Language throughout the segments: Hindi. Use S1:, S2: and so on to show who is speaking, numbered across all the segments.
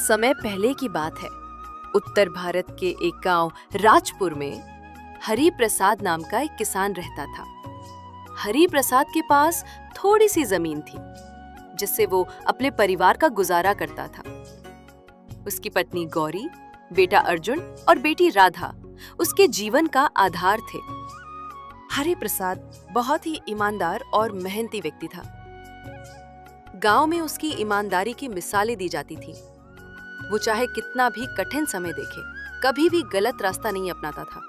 S1: समय पहले की बात है। उत्तर भारत के एक गांव राजपुर में हरि प्रसाद नाम का एक किसान रहता था। हरि प्रसाद के पास थोड़ी सी जमीन थी जिससे वो अपने परिवार का गुजारा करता था। उसकी पत्नी गौरी, बेटा अर्जुन और बेटी राधा उसके जीवन का आधार थे। हरि प्रसाद बहुत ही ईमानदार और मेहनती व्यक्ति था। गांव में उसकी ईमानदारी की मिसालें दी जाती थीं। वो चाहे कितना भी कठिन समय देखे, कभी भी गलत रास्ता नहीं अपनाता था।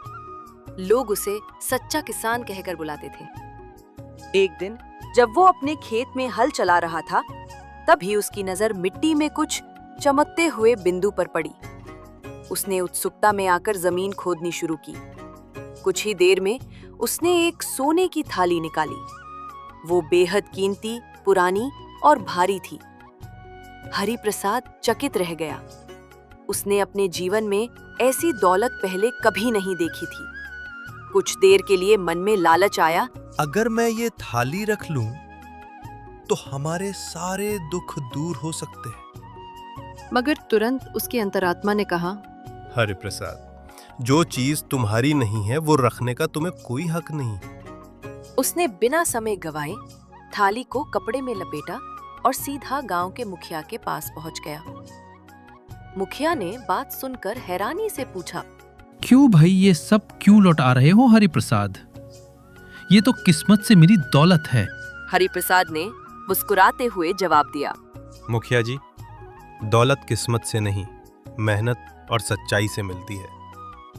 S1: लोग उसे सच्चा किसान कहकर बुलाते थे। एक दिन जब वो अपने खेत में हल चला रहा था, तभी उसकी नजर मिट्टी में कुछ चमकते हुए बिंदु पर पड़ी। उसने उत्सुकता में आकर जमीन खोदनी शुरू की। कुछ ही देर में उसने एक सोने की थाली निकाली। वो बेहद कीमती, पुरानी और भारी थी। हरि प्रसाद चकित रह गया। उसने अपने जीवन में ऐसी दौलत पहले कभी नहीं देखी थी। कुछ देर के लिए मन में लालच आया।
S2: अगर मैं ये थाली रख लूं, तो हमारे सारे दुख दूर हो सकते हैं।
S1: मगर तुरंत उसकी अंतरात्मा ने कहा,
S2: हरि प्रसाद, जो चीज तुम्हारी नहीं है वो रखने का तुम्हें कोई हक नहीं।
S1: उसने बिना समय गवाए थाली को कपड़े में लपेटा और सीधा गांव के मुखिया के पास पहुंच गया। मुखिया ने बात सुनकर हैरानी से पूछा,
S3: क्यों भाई, ये सब क्यों लौटा रहे हो हरि प्रसाद? ये तो किस्मत से मेरी दौलत है।
S1: हरि प्रसाद ने मुस्कुराते हुए जवाब दिया,
S2: मुखिया जी, दौलत किस्मत से नहीं, मेहनत और सच्चाई से मिलती है।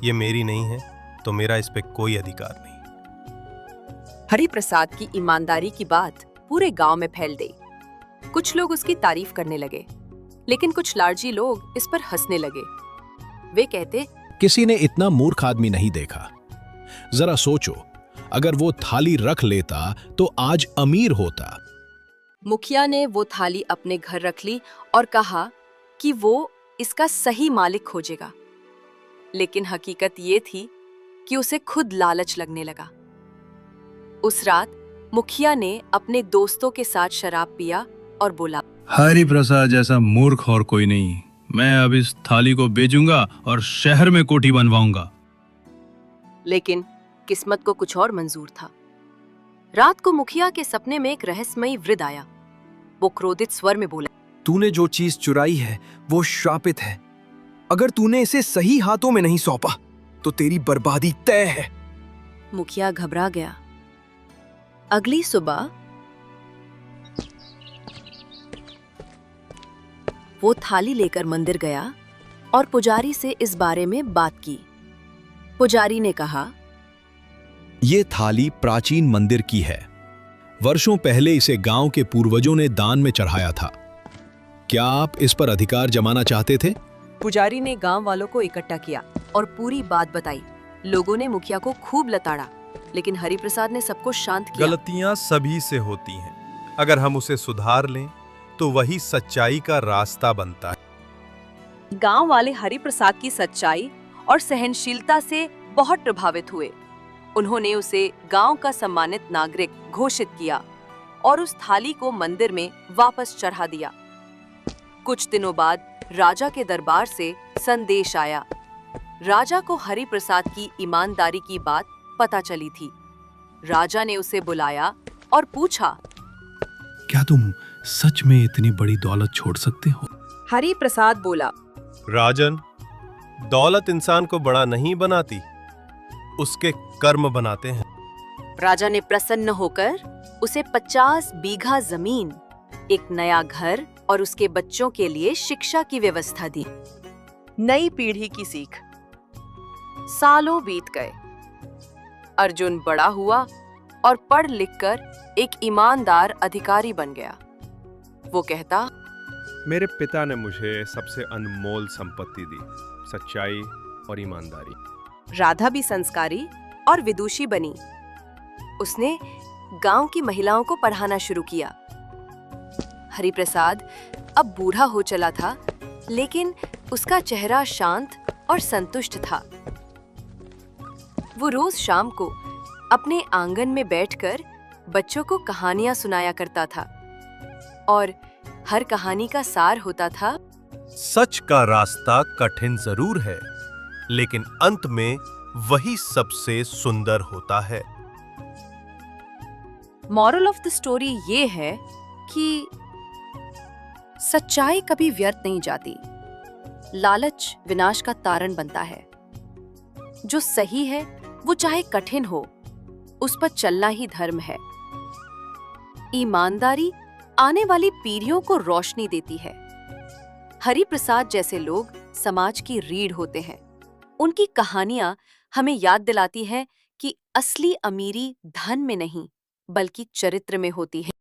S2: ये मेरी नहीं है तो मेरा इस पे कोई अधिकार नहीं।
S1: हरि प्रसाद की ईमानदारी की बात पूरे गांव में फैल गई। कुछ लोग उसकी तारीफ करने लगे, लेकिन कुछ लालची लोग इस पर हंसने लगे। वे कहते,
S4: किसी ने इतना मूर्ख आदमी नहीं देखा। जरा सोचो, अगर वो थाली रख लेता तो आज अमीर होता।
S1: मुखिया ने वो थाली अपने घर रख ली और कहा कि वो इसका सही मालिक खोजेगा। लेकिन हकीकत ये थी कि उसे खुद लालच लगने लगा। उस रात मुखिया ने अपने दोस्तों के साथ शराब पिया और बोला,
S3: हरि प्रसाद जैसा मूर्ख और कोई नहीं। मैं अब इस थाली को बेचूंगा और शहर में कोठी बनवाऊंगा।
S1: लेकिन किस्मत को कुछ और मंजूर था। रात को मुखिया के सपने में एक रहस्यमयी वृद्ध आया। वो क्रोधित स्वर में बोला,
S5: तूने जो चीज चुराई है वो श्रापित है। अगर तूने इसे सही हाथों में नहीं सौंपा तो तेरी बर्बादी तय है।
S1: मुखिया घबरा गया। अगली सुबह वो थाली लेकर मंदिर गया और पुजारी से इस बारे में बात की। पुजारी ने कहा,
S4: ये थाली प्राचीन मंदिर की है। वर्षों पहले इसे गांव के पूर्वजों ने दान में चढ़ाया था। क्या आप इस पर अधिकार जमाना चाहते थे?
S1: पुजारी ने गांव वालों को इकट्ठा किया और पूरी बात बताई। लोगों ने मुखिया को खूब लताड़ा, लेकिन हरि प्रसाद ने सबको शांत किया।
S2: गलतियां सभी से होती हैं। अगर हम उसे सुधार लें तो वही सच्चाई का रास्ता बनता है।
S1: गांव वाले हरि प्रसाद की सच्चाई और सहनशीलता से बहुत प्रभावित हुए। उन्होंने उसे गांव का सम्मानित नागरिक घोषित किया और उस थाली को मंदिर में वापस चढ़ा दिया। कुछ दिनों बाद राजा के दरबार से संदेश आया। राजा को हरि प्रसाद की ईमानदारी की बात पता चली थी। राजा ने उसे बुलाया और पूछा,
S3: क्या तुम सच में इतनी बड़ी दौलत छोड़ सकते हो?
S1: हरि प्रसाद बोला,
S2: राजन, दौलत इंसान को बड़ा नहीं बनाती, उसके कर्म बनाते हैं।
S1: राजा ने प्रसन्न होकर उसे 50 बीघा जमीन, एक नया घर और उसके बच्चों के लिए शिक्षा की व्यवस्था दी। नई पीढ़ी की सीख। सालों बीत गए। अर्जुन बड़ा हुआ और पढ़ लिखकर एक ईमानदार अधिकारी बन गया। वो कहता,
S6: मेरे पिता ने मुझे सबसे अनमोल संपत्ति दी, सच्चाई और ईमानदारी।
S1: राधा भी संस्कारी और विदुषी बनी। उसने गांव की महिलाओं को पढ़ाना शुरू किया। हरि प्रसाद अब बूढ़ा हो चला था, लेकिन उसका चेहरा शांत और संतुष्ट था। वो रोज शाम को अपने आंगन में बैठकर बच्चों को कहानियां सुनाया करता था और हर कहानी का सार होता था,
S2: सच का रास्ता कठिन जरूर है, लेकिन अंत में वही सबसे सुंदर होता है।
S1: मॉरल ऑफ द स्टोरी ये है कि सच्चाई कभी व्यर्थ नहीं जाती। लालच विनाश का तारण बनता है। जो सही है वो चाहे कठिन हो, उस पर चलना ही धर्म है। ईमानदारी आने वाली पीढ़ियों को रोशनी देती है। हरि प्रसाद जैसे लोग समाज की रीढ़ होते हैं। उनकी कहानियां हमें याद दिलाती है कि असली अमीरी धन में नहीं, बल्कि चरित्र में होती है।